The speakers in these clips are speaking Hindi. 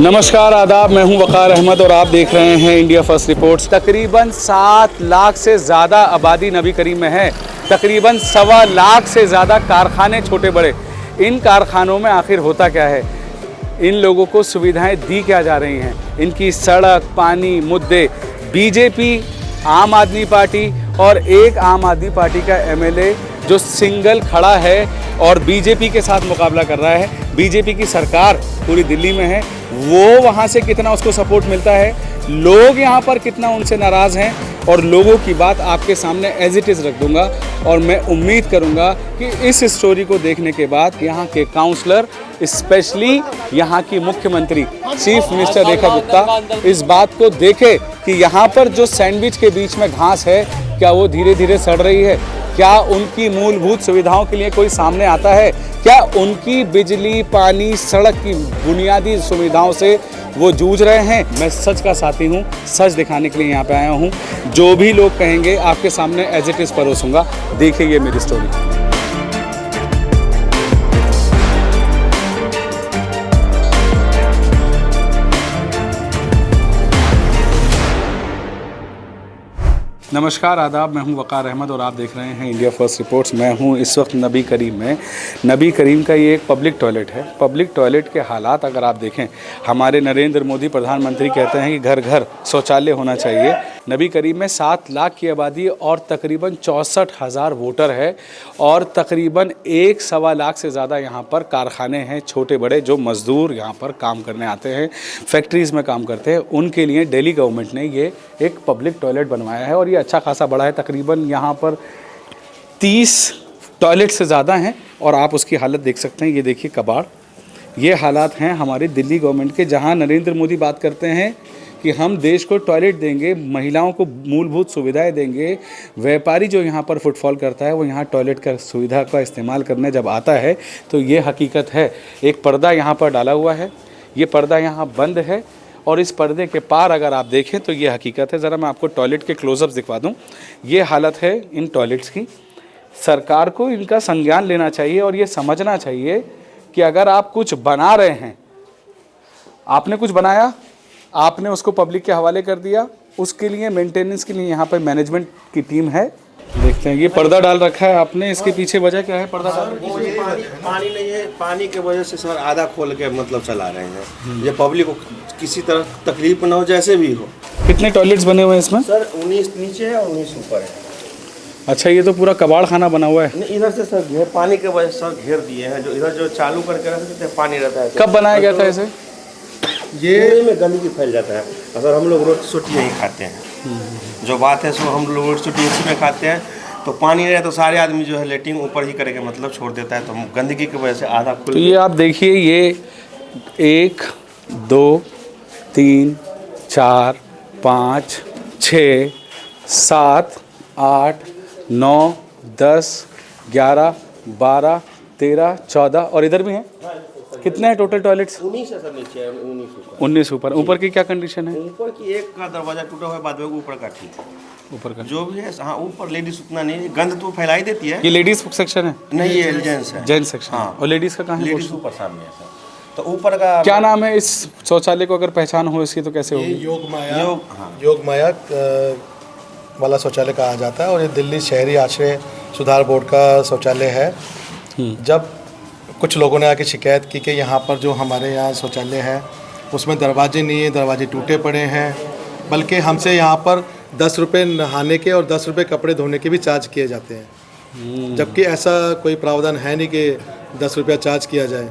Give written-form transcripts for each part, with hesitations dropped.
नमस्कार आदाब, मैं हूं वकार अहमद और आप देख रहे हैं इंडिया फर्स्ट रिपोर्ट्स। तकरीबन 7 लाख से ज़्यादा आबादी नबी करीम में है। तकरीबन 1.25 लाख से ज़्यादा कारखाने छोटे बड़े। इन कारखानों में आखिर होता क्या है? इन लोगों को सुविधाएं दी क्या जा रही हैं? इनकी सड़क, पानी, मुद्दे। बीजेपी, आम आदमी पार्टी और एक आम आदमी पार्टी का एमएलए जो सिंगल खड़ा है और बीजेपी के साथ मुकाबला कर रहा है। बीजेपी की सरकार पूरी दिल्ली में है, वो वहाँ से कितना उसको सपोर्ट मिलता है, लोग यहाँ पर कितना उनसे नाराज़ हैं, और लोगों की बात आपके सामने एज इट इज़ रख दूंगा। और मैं उम्मीद करूंगा कि इस स्टोरी को देखने के बाद यहाँ के काउंसलर, स्पेशली यहाँ की मुख्यमंत्री चीफ मिनिस्टर रेखा गुप्ता इस बात को देखे कि यहाँ पर जो सैंडविच के बीच में घास है, क्या वो धीरे धीरे सड़ रही है? क्या उनकी मूलभूत सुविधाओं के लिए कोई सामने आता है? क्या उनकी बिजली, पानी, सड़क की बुनियादी सुविधाओं से वो जूझ रहे हैं? मैं सच का साथी हूँ, सच दिखाने के लिए यहाँ पे आया हूँ। जो भी लोग कहेंगे आपके सामने एज इट इज़ परोसूंगा। देखिए ये मेरी स्टोरी। नमस्कार आदाब, मैं हूं वकार अहमद और आप देख रहे हैं इंडिया फर्स्ट रिपोर्ट्स। मैं हूं इस वक्त नबी करीम में। नबी करीम का ये एक पब्लिक टॉयलेट है। पब्लिक टॉयलेट के हालात अगर आप देखें, हमारे नरेंद्र मोदी प्रधानमंत्री कहते हैं कि घर घर शौचालय होना चाहिए। नबी करीम में 7 लाख की आबादी और तकरीबन 64,000 वोटर है और तकरीबन 1.25 लाख से ज़्यादा यहाँ पर कारखाने हैं छोटे बड़े, जो मज़दूर यहाँ पर काम करने आते हैं, फैक्ट्रीज़ में काम करते हैं। उनके लिए दिल्ली गवर्नमेंट ने ये एक पब्लिक टॉयलेट बनवाया है और ये अच्छा खासा बड़ा है। तकरीबन यहाँ पर 30 टॉयलेट से ज़्यादा हैं और आप उसकी हालत देख सकते हैं। ये देखिए कबाड़। ये हालात हैं हमारी दिल्ली गवर्नमेंट के, जहाँ नरेंद्र मोदी बात करते हैं कि हम देश को टॉयलेट देंगे, महिलाओं को मूलभूत सुविधाएं देंगे। व्यापारी जो यहाँ पर फुटफॉल करता है वो यहाँ टॉयलेट का सुविधा का इस्तेमाल करने जब आता है तो ये हकीकत है। एक पर्दा यहाँ पर डाला हुआ है, ये पर्दा यहाँ बंद है और इस पर्दे के पार अगर आप देखें तो ये हकीकत है। ज़रा मैं आपको टॉयलेट के क्लोजअप दिखवा दूँ। ये हालत है इन टॉयलेट्स की। सरकार को इनका संज्ञान लेना चाहिए और ये समझना चाहिए कि अगर आप कुछ बना रहे हैं, आपने कुछ बनाया, आपने उसको पब्लिक के हवाले कर दिया, उसके लिए मेंटेनेंस के लिए यहाँ पर मैनेजमेंट की टीम है। देखते हैं, ये पर्दा डाल रखा है आपने, इसके पीछे वजह क्या है? पर्दा पानी नहीं है, पानी के वजह से सर आधा खोल के मतलब चला रहे हैं। ये पब्लिक को किसी तरह तकलीफ ना हो, जैसे भी हो। कितने टॉयलेट्स बने हुए हैं इसमें? सर 19 नीचे है, 19 ऊपर है। अच्छा, ये तो पूरा कबाड़ खाना बना हुआ है। इधर से सर घेर, पानी के वजह से सर घेर दिए हैं। जो इधर जो चालू करके रखते हैं पानी रहता है। कब बनाया गया था इसे? ये में गंदगी फैल जाता है। अगर हम लोग रोटी सोटी यही खाते हैं, जो बात है सो हम लोग रोटी सोटी इसी में खाते हैं, तो पानी रहे तो सारे आदमी जो है लेटिंग ऊपर ही करके मतलब छोड़ देता है, तो गंदगी की वजह से आधा खुल। तो ये आप देखिए, ये 1 2 3 4 5 6 7 8 9 10 11 12 13 14 और इधर भी हैं। कितने हैं टोटल टॉयलेट्स? 19 है सर, नीचे है 19 ऊपर। ऊपर की क्या कंडीशन है? ऊपर की एक का दरवाजा टूटा हुआ है, बाद में ऊपर का ठीक है। ऊपर का जो भी है, हाँ ऊपर लेडीज उतना नहीं, गंद तो फैलाई देती है। ये लेडीज सेक्शन है? नहीं, ये जेंट्स है। Gents section. हाँ। और लेडीज का कहाँ है? लेडीज ऊपर सामने है सर। तो ऊपर का क्या नाम है इस शौचालय को? अगर पहचान हो इसकी तो कैसे होगी? योग माया वाला शौचालय कहा जाता है और ये दिल्ली शहरी आश्रय सुधार बोर्ड का शौचालय है। जब कुछ लोगों ने आके शिकायत की कि यहाँ पर जो हमारे यहाँ शौचालय है उसमें दरवाजे नहीं है, दरवाजे टूटे पड़े हैं, बल्कि हमसे यहाँ पर 10 रुपये नहाने के और 10 रुपये कपड़े धोने के भी चार्ज किए जाते हैं। जबकि ऐसा कोई प्रावधान है नहीं कि 10 रुपया चार्ज किया जाए।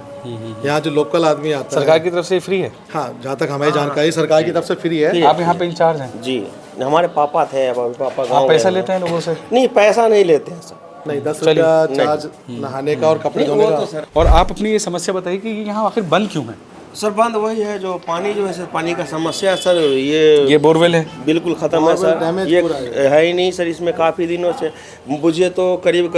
यहाँ जो लोकल आदमी आता है, सरकार की तरफ से फ्री है? हाँ, जहाँ तक हमारी जानकारी सरकार की तरफ से फ्री है। आप यहाँ पे इंचार्ज हैं? जी, हमारे पापा थे, पापा आप पैसा लेते हैं लोगों से? नहीं, पैसा नहीं लेते हैं सर। नहीं, 10 रुपया चार्ज नहाने का और कपड़े धोने का। और आप अपनी ये समस्या बताइए कि यहाँ आखिर बंद क्यों है? सर बंद वही है, जो पानी जो है सर, पानी का समस्या है सर। ये बोरवेल है, बिल्कुल ख़त्म है सर। ये है ही नहीं सर, इसमें काफ़ी दिनों से बुझे तो करीब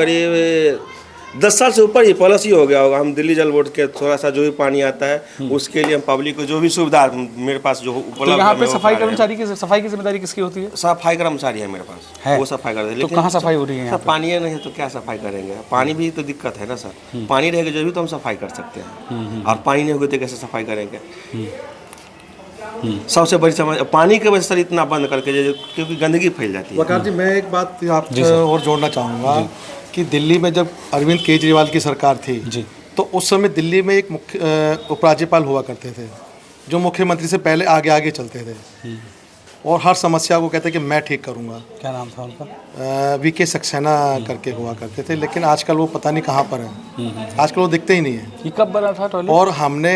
10 साल से ऊपर ही प्लस ही हो गया होगा। हम दिल्ली जल बोर्ड के थोड़ा सा जो भी पानी आता है उसके लिए हम पब्लिक को जो भी सुविधा मेरे पास जो उपलब्ध है। यहाँ पे सफाई कर्मचारी की सफाई की जिम्मेदारी किसकी होती है? सफाई कर्मचारी है मेरे पास है, वो सफाई करते हैं। तो कहाँ सफाई हो रही है? सर पानी नहीं है तो क्या सफाई करेंगे? पानी भी तो दिक्कत है ना सर। पानी रहेगा जो भी तो हम सफाई कर सकते हैं, और पानी नहीं होगा तो कैसे सफाई करेंगे? सबसे बड़ी समस्या पानी के वजह से सर इतना बंद करके क्योंकि गंदगी फैल जाती है। वकार जी, मैं एक बात आपसे और जोड़ना चाहूँगा कि दिल्ली में जब अरविंद केजरीवाल की सरकार थी जी, तो उस समय दिल्ली में एक उपराज्यपाल हुआ करते थे जो मुख्यमंत्री से पहले आगे आगे चलते थे और हर समस्या को कहते कि मैं ठीक करूँगा। क्या नाम था उनका? वीके सक्सेना करके हुआ करते थे, लेकिन आजकल वो पता नहीं कहाँ पर है, आजकल वो दिखते ही नहीं है। ये कब बना था टॉयलेट? और हमने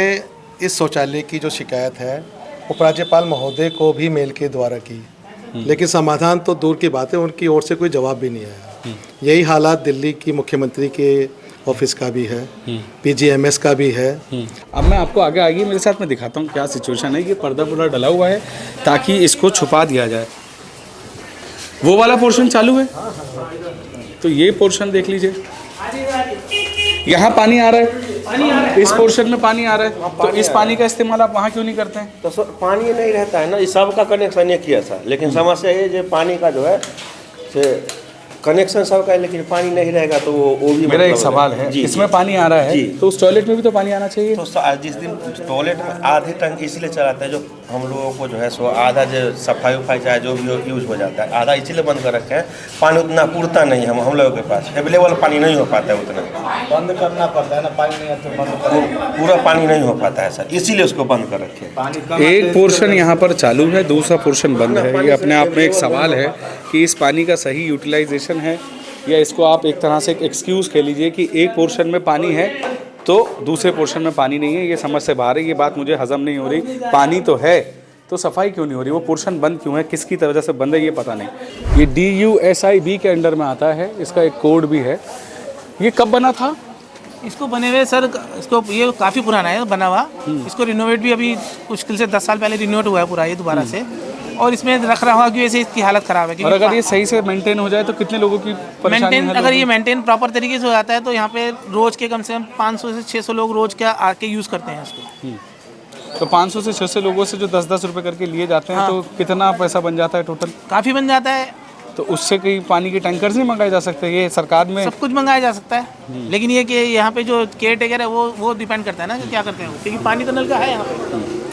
इस शौचालय की जो शिकायत है उपराज्यपाल महोदय को भी मेल के द्वारा की, लेकिन समाधान तो दूर की बात है, उनकी ओर से कोई जवाब भी नहीं आया। यही हालात दिल्ली की मुख्यमंत्री के ऑफिस का भी है, पीजीएमएस का भी है। अब मैं आपको आगे आइए मेरे साथ में दिखाता हूँ क्या सिचुएशन है। ये पर्दा पूरा डला हुआ है ताकि इसको छुपा दिया जाए। वो वाला पोर्शन चालू है, तो ये पोर्शन देख लीजिए, यहाँ पानी आ रहा है, इस पोर्शन में पानी आ रहा है, तो इस पानी का इस्तेमाल आप वहाँ क्यों नहीं करते हैं? तो सर पानी नहीं रहता है ना, इस सब का कनेक्शन एक किया था, लेकिन समस्या ये जो पानी का जो है से कनेक्शन सबका है, लेकिन पानी नहीं रहेगा तो वो भी मेरा एक सवाल है, इसमें पानी आ रहा है तो उस टॉयलेट में भी तो पानी आना चाहिए। तो जिस दिन टॉयलेट में आधे टंक इसलिए चलाता है जो हम लोगों को जो है सो आधा जो सफाई उफाई चाहे जो भी यूज हो जाता है, आधा इसलिए बंद कर रखे हैं। पानी उतना पूरता नहीं है हम लोगों के पास, अवेलेबल पानी नहीं हो पाता है, उतना बंद करना पड़ता है ना, पानी नहीं आता बंद पूरा पानी नहीं हो पाता है सर, इसीलिए उसको बंद कर रखे हैं। एक पोर्शन यहाँ पर चालू है, दूसरा पोर्शन बंद है। ये अपने आप में एक सवाल है कि इस पानी का सही यूटिलाइजेशन है या इसको आप एक तरह से एक एक्सक्यूज़ कह लीजिए कि एक पोर्शन में पानी है तो दूसरे पोर्शन में पानी नहीं है। ये समझ से बाहर है, ये बात मुझे हजम नहीं हो रही। पानी तो है तो सफाई क्यों नहीं हो रही, वो पोर्शन बंद क्यों है, किसकी वजह से बंद है ये पता नहीं। ये DUSIB के अंडर में आता है, इसका एक कोड भी है। ये कब बना था? इसको बने हुए सर, इसको ये काफ़ी पुराना है बना हुआ। इसको रिनोवेट भी अभी मुश्किल से 10 साल पहले रिनोवेट हुआ है पूरा ये दोबारा से, और इसमें रख रहा की वजह से इसकी हालत ख़राब है। और अगर ये सही से मेंटेन हो जाए तो कितने लोगों की परेशानी है? अगर ये मेंटेन प्रॉपर तरीके से हो जाता है तो यहाँ पे रोज़ के कम से कम 500 से 600 लोग रोज़ का आके यूज़ करते हैं इसको। तो 500 से 600 लोगों से जो 10-10 रुपए करके लिए जाते हैं तो कितना पैसा बन जाता है टोटल? काफ़ी बन जाता है। तो उससे कई पानी के टैंकर्स नहीं मंगाए जा सकते? ये सरकार में सब कुछ मंगाया जा सकता है, लेकिन ये कि यहाँ पे जो केयर टेकर है वो डिपेंड करता है ना कि क्या करते हैं, क्योंकि पानी तो नल का है यहाँ पे।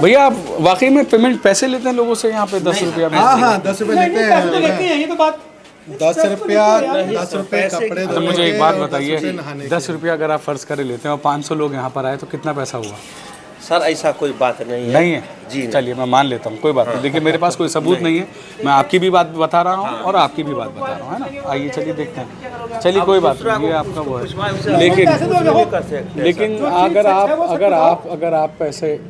भैया आप वाकई में पेमेंट पैसे लेते हैं लोगों से यहाँ पे 10 रुपया? हाँ 10 रुपये लेते हैं, ये तो बात 10 रुपये कपड़े। तो मुझे एक बात बताइए, 10 रुपया अगर आप फर्ज कर लेते हैं और 500 लोग यहाँ पर आए तो कितना पैसा हुआ? सर ऐसा कोई बात नहीं है। नहीं है जी, चलिए मैं मान लेता हूँ, कोई बात नहीं। देखिए मेरे पास कोई सबूत नहीं है, मैं आपकी भी बात बता रहा हूँ और आपकी भी बात बता रहा हूँ, है ना। आइए चलिए देखते हैं। चलिए कोई बात नहीं, ये आपका वो है, लेकिन अगर आप पैसे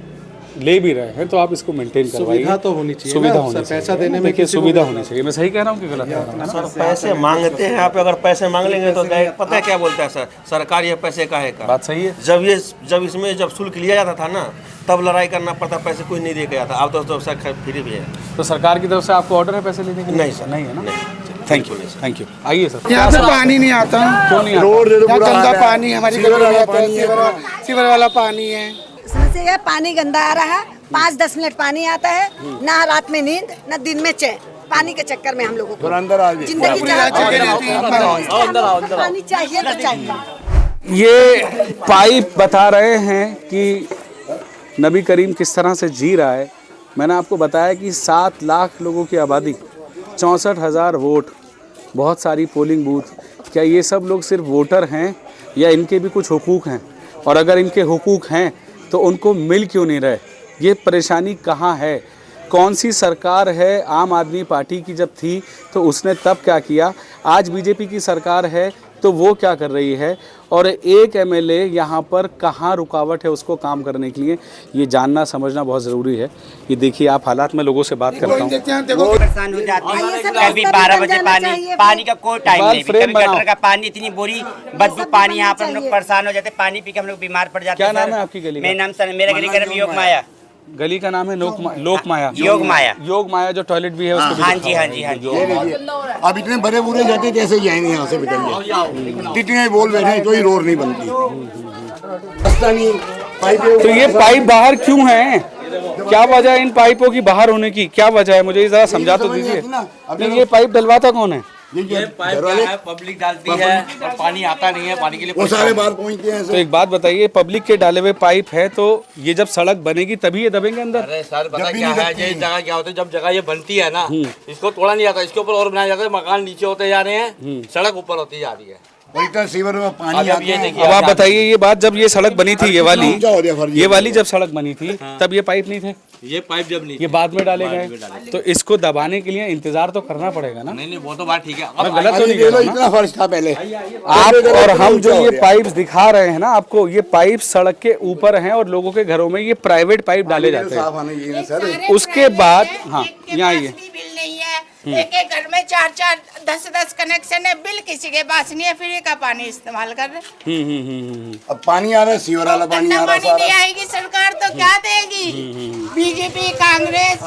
ले भी रहे हैं तो आप इसको मेंटेन करवाइए। सुविधा तो होनी चाहिए, सुविधा ना, होनी चाहिए, पैसा देने में देखिए सुविधा होनी चाहिए। मैं सही कह रहा हूँ कि गलत कह रहा हूँ? सर पैसे मांगते हैं आप, अगर पैसे मांग लेंगे तो पता है क्या बोलता है सर, सरकार ये पैसे का है का। बात सही है। जब इसमें शुल्क लिया जाता था ना तब लड़ाई करना पड़ता, पैसे कोई नहीं दे के जाता। अब तो सब फ्री भी है। तो सरकार की तरफ से आपको ऑर्डर है पैसे लेने के लिए? नहीं सर, नहीं है ना। Thank you. आइए सर। यहाँ पे पानी नहीं आता, क्यों नहीं आता? यहाँ गंदा पानी है, हमारी गली में आता है, सीवर वाला पानी है। समस्या है पानी गंदा आ रहा है, 5-10 मिनट पानी आता है, ना रात में नींद ना दिन में चैन। पानी के चक्कर में हम लोगों को जिंदगी पानी चाहिए तो चाहिए। ये पाइप बता रहे हैं कि नबी करीम किस तरह से जी रहा है। मैंने आपको बताया कि 7 लाख लोगों की आबादी, 64,000 वोट, बहुत सारी पोलिंग बूथ। क्या ये सब लोग सिर्फ वोटर हैं या इनके भी कुछ हुकूक हैं? और अगर इनके हुकूक हैं तो उनको मिल क्यों नहीं रहे? ये परेशानी कहाँ है? कौन सी सरकार है? आम आदमी पार्टी की जब थी तो उसने तब क्या किया? आज बीजेपी की सरकार है तो वो क्या कर रही है? और एक एमएलए यहाँ पर कहाँ रुकावट है उसको काम करने के लिए? ये जानना समझना बहुत ज़रूरी है। ये देखिए आप हालात में लोगों से बात करता हूँ। परेशान हो जाती है, कभी 12 बजे पानी का कोई टाइम नहीं, कभी गटर का पानी इतनी बुरी बदबू पानी, यहाँ पर हम लोग परेशान हो जाते हैं, पानी पी के हम लोग बीमार पड़ जाते हैं। क्या नाम है आपकी गली का? मेरा नाम सर, मेरा गली का नाम योग माया। गली का नाम है लोक माया। योग माया जो टॉयलेट भी है उसको भी हाँ जी हाँ जी हाँ जी। अब इतने बड़े बुरे जाते जैसे जाएंगे यहाँ से निकल इतने बोल बैठे कोई रोड नहीं बनती। तो ये पाइप बाहर क्यों है? क्या वजह है इन पाइपों की बाहर होने की? क्या वजह है? मुझे जरा समझा तो दीजिए। नहीं ये पाइप डलवाता कौन है? ये पाइप क्या है, पब्लिक डालती है और पानी आता नहीं है, पानी के लिए वो सारे बाहर पहुँचते हैं तो एक बात बताइए, पब्लिक के डाले हुए पाइप है तो ये जब सड़क बनेगी तभी ये दबेंगे अंदर? अरे सर पता क्या है, ये जगह क्या होता है, जब जगह ये बनती है ना, इसको तोड़ा नहीं जाता, इसके ऊपर और बनाया जाता है, मकान नीचे होते जा रहे हैं, सड़क ऊपर होती जा रही है। सीवर में पानी अब आता ये है। देखिए, अब आप बताइए, ये बात जब ये सड़क बनी थी, ये ये वाली जब सड़क बनी थी तब ये पाइप नहीं थे, ये पाइप जब नहीं ये बाद में डाले गए, तो इसको दबाने के लिए इंतजार तो करना पड़ेगा ना। नहीं वो तो बात ठीक है। मैं अब गलत तो नहीं कह रहा हूं ना? इतना फर्श था पहले। आप और हम जो ये पाइप्स दिखा रहे हैं ना आपको, ये पाइप सड़क के ऊपर हैं और लोगों के घरों में ये प्राइवेट पाइप डाले जाते साफ हैं। आने चाहिए सर। उसके बाद हाँ यहाँ आइए, बिल नहीं है, एक एक घर में 4-4 10-10 कनेक्शन है, बिल किसी के पास नहीं है, फ्री का पानी इस्तेमाल कर रहे। अब पानी आ रहा है, सीवर वाला पानी गंदा आ रहा पानी नहीं है आएगी सरकार तो क्या देगी? बीजेपी, कांग्रेस,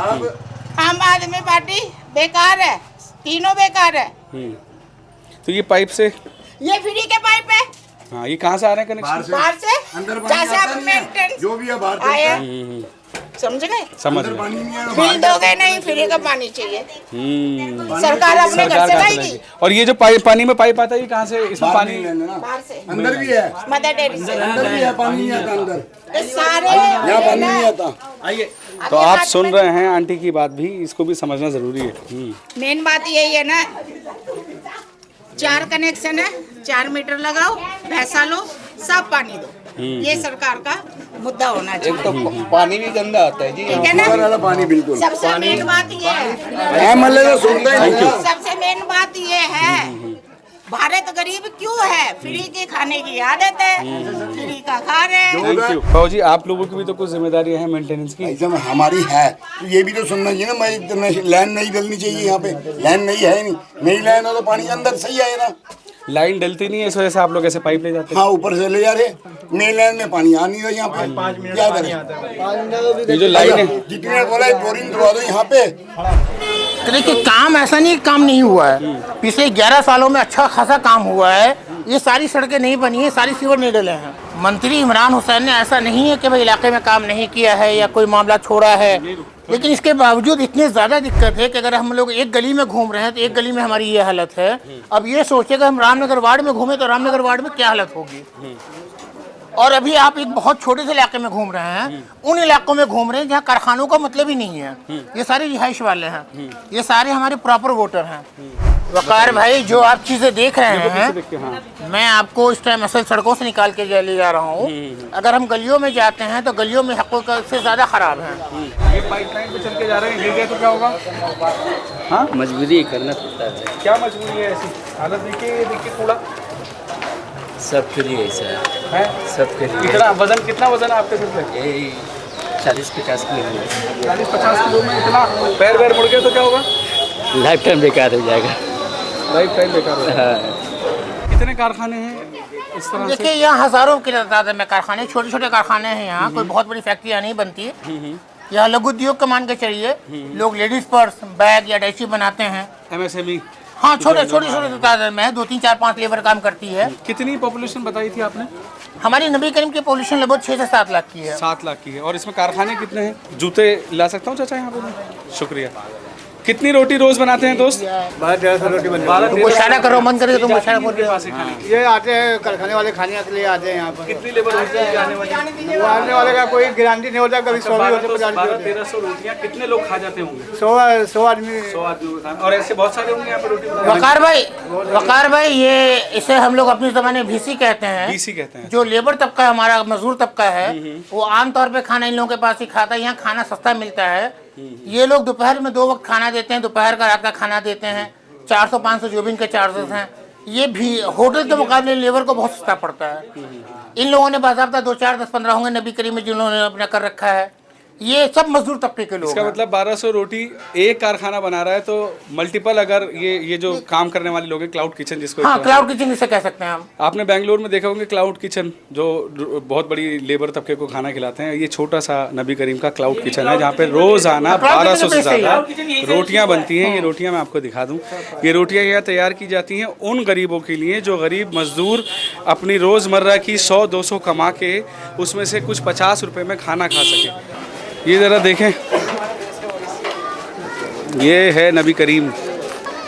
आम आदमी पार्टी बेकार है, तीनों बेकार है। तो ये पाइप से, ये फ्री के पाइप है, हाँ ये कहाँ से आ रहे हैं कनेक्शन? बाहर से अंदर पानी जैसे आता आप नहीं है। मेंटेन जो भी है बाहर से। आए, समझ गए? समझ अंदर गए। पानी नहीं है, बिल दोगे नहीं, फ्री का पानी चाहिए, सरकार अपने घर सरकार से कहाँ से लाएगी, लाएगी? और ये जो पानी में पाइप आता है ये कहाँ से, इसमें बाहर पानी नहीं लेना ना। बाहर से अंदर भी है, मदर डेयरी से, अंदर भी है, पानी नहीं आता अंदर। तो सारे यहाँ पानी नहीं आता। तो आप सुन रहे हैं आंटी की बात भी, इसको भी समझना जरूरी है। मेन बात यही है ना, 4 कनेक्शन है, 4 मीटर लगाओ, पैसा लो, सब पानी दो, ये सरकार का मुद्दा होना चाहिए। तो पानी भी गंदा आता है जी। ठीक है सीवर ना? वाला पानी बिल्कुल। सबसे मेन बात ये है, एमएलए तो सुनता ही नहीं है। सबसे मेन बात ये है, भारत गरीब क्यों है? फ्री के खाने की आदत है, फ्री का खा रहे हैं। थैंक यू बाबू जी, आप लोगों की भी तो कुछ जिम्मेदारी है मेंटेनेंस की। ऐसा में हमारी है तो ये भी तो सुनना चाहिए ना। मैं इतना लाइन नहीं डलनी चाहिए यहाँ पे, लाइन नहीं है नहीं, नहीं लाइन हो तो पानी अंदर सही आएगा। लाइन डलती नहीं है, इस वजह से आप लोग ऐसे पाइप ले जाते हाँ ऊपर से ले जा रहे, मेन लाइन में पानी आ नहीं रहा यहाँ पे, क्या करें? ये जो लाइन है, जितने बोला बोरिंग दबा दो यहाँ पे। तो देखिए, काम ऐसा नहीं काम नहीं हुआ है, पिछले 11 सालों में अच्छा खासा काम हुआ है। ये सारी सड़कें नहीं बनी है, सारी सीवर नहीं डले हैं। मंत्री इमरान हुसैन ने ऐसा नहीं है कि भाई इलाके में काम नहीं किया है या कोई मामला छोड़ा है, लेकिन इसके बावजूद इतनी ज़्यादा दिक्कत है कि अगर हम लोग एक गली में घूम रहे हैं तो एक गली में हमारी ये हालत है। अब ये सोचेगा हम रामनगर वार्ड में घूमें तो रामनगर वार्ड में क्या हालत होगी। और अभी आप एक बहुत छोटे से इलाके में घूम रहे हैं, उन इलाकों में घूम रहे हैं जहाँ कारखानों का मतलब ही नहीं है। ये सारे रिहाइश वाले हैं, ये सारे हमारे प्रॉपर वोटर हैं। वकार भाई, जो आप चीज़ें देख रहे हैं, मैं आपको इस टाइम असल सड़कों से निकाल के ले जा रहा हूँ। अगर हम गलियों में जाते हैं तो गलियों में हक़ोक़ से ज़्यादा ख़राब है। ये पाइपलाइन पे चल के जा रहे हैं, गिर गए तो क्या होगा? हाँ मजबूरी करना पड़ता है, क्या मजबूरी है ऐसी हालत? देखिए कूड़ा सब फ्री है सर, है, सब फ्री। कितना वजन, कितना वजन है आपके सिर पे? 40-50 किलो, 40-50 किलो में इतना पैर वैर मुड़ गया तो क्या होगा? लाइफ टाइम बेकार हो जाएगा। लाइफ टाइम बेकार हो जाएगा। कितने कारखाने हैं इस तरह से? देखिए, यहाँ हज़ारों की तादाद में कारखाने, छोटे छोटे कारखाने हैं यहाँ, कोई बहुत बड़ी फैक्ट्रियाँ नहीं बनती। यहाँ लघु उद्योग का मान के चलिए, लोग लेडीज पर्स, बैग या डैची बनाते हैं। MSME हाँ, छोटे तादाद में है, 2, 3, 4, 5 लेबर काम करती है। कितनी पॉपुलेशन बताई थी आपने? हमारी नबी करीम की पॉपुलेशन लगभग 6 से 7 लाख की है। 7 लाख की है। और इसमें कारखाने कितने हैं? जूते ला सकता हूँ चाचा यहाँ पे मैं? शुक्रिया। कितनी रोटी रोज बनाते हैं दोस्त? 12-13 रोटी बनती है। मुशायरा करो, मन करे तो मुशायरा करो। ये आते हैं कारखाने वाले खाने के लिए आते हैं यहाँ पर। कितनी लेबर होती है आने वाली? आने वाले का कोई गारंटी नहीं होता, कभी 100 भी होते, 50 भी होते। 1200 रोटियाँ कितने लोग खा जाते होंगे? 100 आदमी। 100 आदमी को खाना। और ऐसे बहुत सारे होंगे यहाँ पे रोटी बनाने वाले? वकार भाई, ये इसे हम लोग अपने ज़माने में VC कहते हैं। VC कहते हैं। जो लेबर तबका हमारा, मजदूर तबका है, वो आमतौर पे खाना इन लोगों के पास ही खाता है। यहाँ खाना सस्ता मिलता है। ये लोग दोपहर में 2 वक्त खाना देते हैं, दोपहर का, रात का खाना देते हैं। 400-500 जो भी इनके चार्जेस हैं। ये भी होटल के मुकाबले लेबर को बहुत सस्ता पड़ता है। इन लोगों ने बाज़ाब्ता 2, 4, 10, 15 होंगे नबी करीम में जिन्होंने अपना कर रखा है। ये सब मजदूर तबके के लोग इसका हैं। मतलब 1200 रोटी एक कारखाना बना रहा है, तो मल्टीपल अगर ये जो काम करने वाले लोग हैं, क्लाउड किचन जिसको हाँ, क्लाउड किचन इसे कह सकते हैं हम। आपने बेंगलोर में देखा होंगे क्लाउड किचन, जो बहुत बड़ी लेबर तबके को खाना खिलाते हैं। ये छोटा सा नबी करीम का क्लाउड किचन है, जहाँ पे रोजाना 1200 से ज़्यादा रोटियाँ बनती हैं। ये रोटियाँ मैं आपको दिखा दूँ। ये रोटियाँ यहाँ तैयार की जाती हैं उन गरीबों के लिए जो गरीब मजदूर अपनी रोज़मर्रा की 100-200 कमा के उसमें से कुछ 50 रुपये में खाना खा सके। ये ज़रा देखें, ये है नबी करीम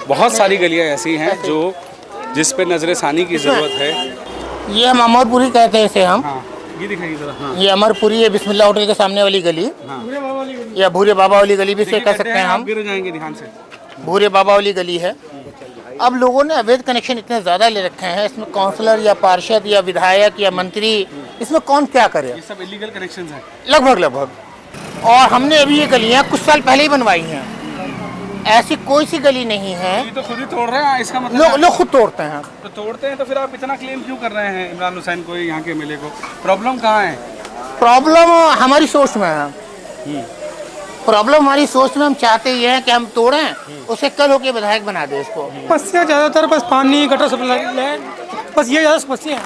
बहुत सारी गलियां ऐसी हैं जो जिस पे नजर सानी की ज़रूरत है। ये हम अमरपुरी कहते हैं इसे हम। हाँ, ये दिखाइए ज़रा। हाँ, ये अमरपुरी है, बिस्मिल्लाह होटल के सामने वाली गली, या भूरे बाबा वाली गली भी से कह सकते हैं आप हम। गिर जाएंगे ध्यान से। भूरे बाबा वाली गली है। अब लोगों ने अवैध कनेक्शन इतने ज़्यादा ले रखे हैं, इसमें काउंसलर या पार्षद या विधायक या मंत्री, इसमें कौन क्या करे? ये सब इलीगल कनेक्शंस हैं लगभग। और हमने अभी ये गलियाँ कुछ साल पहले ही बनवाई हैं, ऐसी कोई सी गली नहीं है। ये तो खुद ही तोड़ रहे हैं, इसका मतलब लोग खुद तोड़ते हैं। तो तोड़ते हैं तो फिर आप इतना क्लेम क्यों कर रहे हैं इमरान हुसैन को, यहाँ के एमएलए को? प्रॉब्लम कहाँ है? प्रॉब्लम हमारी सोच में है। प्रॉब्लम हमारी सोच में, हम चाहते ये हैं कि हम तोड़ें, उसे कल होके विधायक बना दे इसको। समस्या ज़्यादातर बस पानी, गटर सप्लाई, बस ये ज़्यादा समस्या है।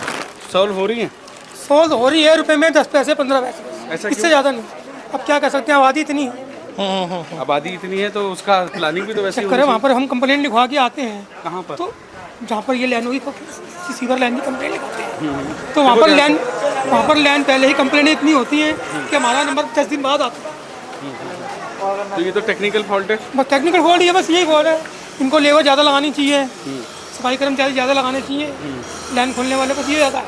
सॉल्व हो रही है? सोल्व हो रही है रुपए में 10 पैसे 15 पैसे, ऐसा इससे ज़्यादा नहीं। अब क्या कर सकते हैं, आबादी इतनी है। आबादी इतनी है तो उसका प्लानिंग भी तो वैसे चक्कर है, वहाँ पर हम कंप्लेंट लिखवा के आते हैं। कहाँ पर? तो जहाँ पर ये लैंड होगी सीवर लैंड की कंप्लेंट लिखाते हैं, तो वहाँ पर लैंड पहले ही कंप्लेंट इतनी होती है कि हमारा नंबर 10 दिन बाद आता है। तो ये तो टेक्निकल फॉल्ट है। बस टेक्निकल फॉल्ट है, बस यही फॉल्ट है। इनको लेबर ज़्यादा लगानी चाहिए, सफाई कर्मचारी ज़्यादा लगाने चाहिए, लैंड खोलने वाले को दिया जाता है।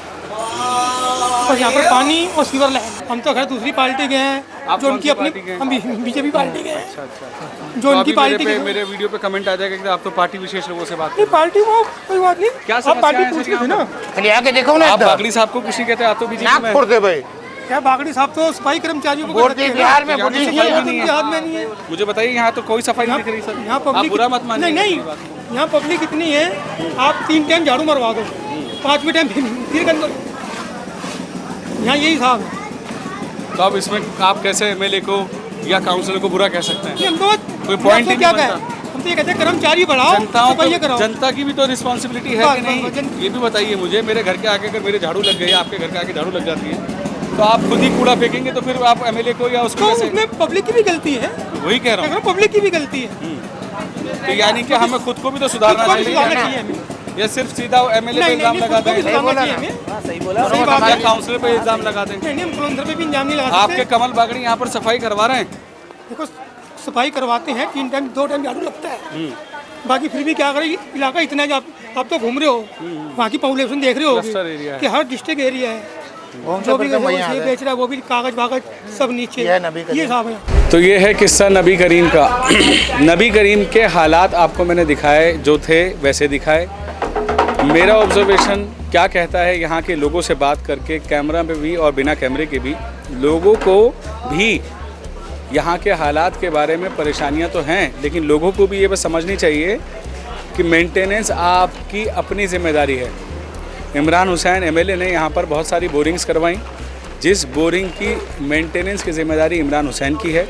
बस यहाँ पर पानी और सीवर लैंड। हम तो खैर दूसरी पार्टी के हैं, जो उनकी अपनी, हम बीजेपी पार्टी के हैं, जो उनकी पार्टी के। मेरे वीडियो पे कमेंट आ जाएगा कि आप तो पार्टी विशेष लोगों से बात नहीं, पार्टी वो कोई बात नहीं, क्या आप पार्टी पूछ लीजिए ना। आके देखो ना, आप बागड़ी साहब को खुशी कहते हैं, आप तो बीजेपी में फोड़ दे भाई। क्या बागड़ी साहब तो सफाई कर्मचारियों को वोट दे, बिहार में यहाँ वोट तो दीजिए। सफाई भी उनके नहीं हाथ है। में नहीं है। मुझे बताइए, यहाँ तो कोई सफाई नहीं दिख रही सर। यहाँ आप पब्लिक बुरा मत मानिए। नहीं, यहाँ पब्लिक इतनी है, आप 3 टाइम झाड़ू मरवा दो, 5वें टाइम फिर गंद। यहाँ यही हिसाब है। तो अब इसमें आप कैसे एमएलए को या काउंसिलर को बुरा कह सकते हैं? हम तो कोई पॉइंट ही क्या नहीं कहें, हम तो ये कहते हैं कर्मचारी बढ़ाओ, सफाई कराओ। जनता की भी तो रिस्पॉन्सिबिलिटी है कि नहीं? ये भी बताइए मुझे। मेरे घर के आगे अगर मेरे झाड़ू लग गई, आपके घर के आगे झाड़ू लग जाती है, तो आप खुद ही कूड़ा फेंकेंगे, तो फिर आप एमएलए को या उसको तो कैसे? उसमें पब्लिक की भी गलती है। वही कह रहा हूँ, पब्लिक की भी गलती है। तो यानी कि हमें खुद को भी तो सुधारना चाहिए। या सिर्फ सीधा एमएलए पे इल्जाम लगा दें या काउंसिलर पे इल्जाम लगा दें? नहीं, हम काउंसिलर पे भी इल्जाम नहीं लगा आपके कमल बागड़ी यहाँ पर सफाई करवा रहे हैं? देखो, सफाई करवाते हैं, 3 टाइम 2 टाइम झाड़ू लगता है। बाकी फिर भी क्या करें, इलाका इतना है, आप तो घूम रहे हो, वहाँ की पॉपुलेशन देख रहे हो कि हर डिस्ट्रिक्ट एरिया है, जो भी ये बेच रहा है वो भी कागज वागज सब नीचे, ये साहब है। तो ये है किस्सा नबी करीम का। नबी करीम के हालात आपको मैंने दिखाए, जो थे वैसे दिखाए। मेरा ऑब्जर्वेशन क्या कहता है, यहाँ के लोगों से बात करके, कैमरा पे भी और बिना कैमरे के भी, लोगों को भी यहाँ के हालात के बारे में परेशानियाँ तो हैं, लेकिन लोगों को भी ये बस समझनी चाहिए कि मेंटेनेंस आपकी अपनी जिम्मेदारी है। इमरान हुसैन एमएलए ने यहाँ पर बहुत सारी बोरिंग्स करवाई, जिस बोरिंग की मेंटेनेंस की जिम्मेदारी इमरान हुसैन की है।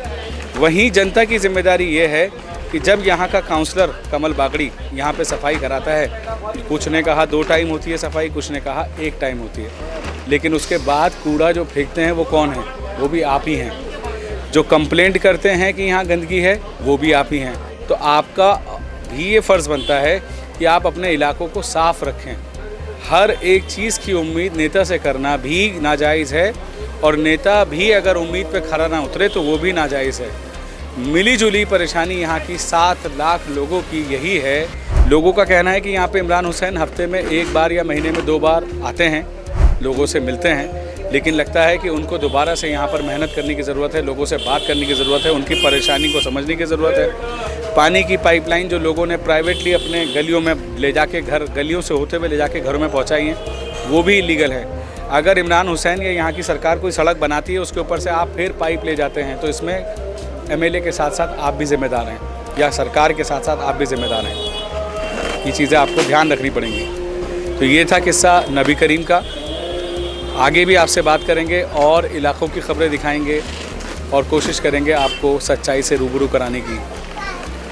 वहीं जनता की जिम्मेदारी ये है कि जब यहाँ का काउंसलर कमल बागड़ी यहाँ पे सफाई कराता है, कुछ ने कहा 2 टाइम होती है सफाई, कुछ ने कहा 1 टाइम होती है, लेकिन उसके बाद कूड़ा जो फेंकते हैं वो कौन है? वो भी आप ही हैं। जो कंप्लेंट करते हैं कि यहाँ गंदगी है, वो भी आप ही हैं। तो आपका भी ये फ़र्ज़ बनता है कि आप अपने इलाकों को साफ़ रखें। हर एक चीज़ की उम्मीद नेता से करना भी नाजायज़ है, और नेता भी अगर उम्मीद पे खरा ना उतरे तो वो भी नाजायज़ है। मिली जुली परेशानी यहाँ की 7 लाख लोगों की यही है। लोगों का कहना है कि यहाँ पे इमरान हुसैन हफ्ते में 1 बार या महीने में 2 बार आते हैं, लोगों से मिलते हैं, लेकिन लगता है कि उनको दोबारा से यहाँ पर मेहनत करने की ज़रूरत है, लोगों से बात करने की ज़रूरत है, उनकी परेशानी को समझने की ज़रूरत है। पानी की पाइपलाइन जो लोगों ने प्राइवेटली अपने गलियों में ले जाके, गलियों से होते हुए ले जाके घरों में पहुँचाई हैं, वो भी इलीगल है। अगर इमरान हुसैन या यहाँ की सरकार कोई सड़क बनाती है, उसके ऊपर से आप फिर पाइप ले जाते हैं, तो इसमें एमएलए के साथ साथ आप भी जिम्मेदार हैं, या सरकार के साथ साथ आप भी जिम्मेदार हैं। ये चीज़ें आपको ध्यान रखनी पड़ेंगी। तो ये था किस्सा नबी करीम का। आगे भी आपसे बात करेंगे और इलाकों की खबरें दिखाएंगे और कोशिश करेंगे आपको सच्चाई से रूबरू कराने की।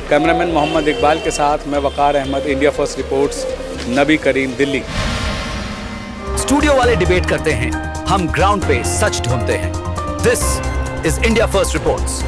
कैमरामैन मोहम्मद इकबाल के साथ मैं वक़ार अहमद, इंडिया फर्स्ट रिपोर्ट्स, नबी करीम, दिल्ली। स्टूडियो वाले डिबेट करते हैं, हम ग्राउंड पे सच ढूंढते हैं। This is India first reports.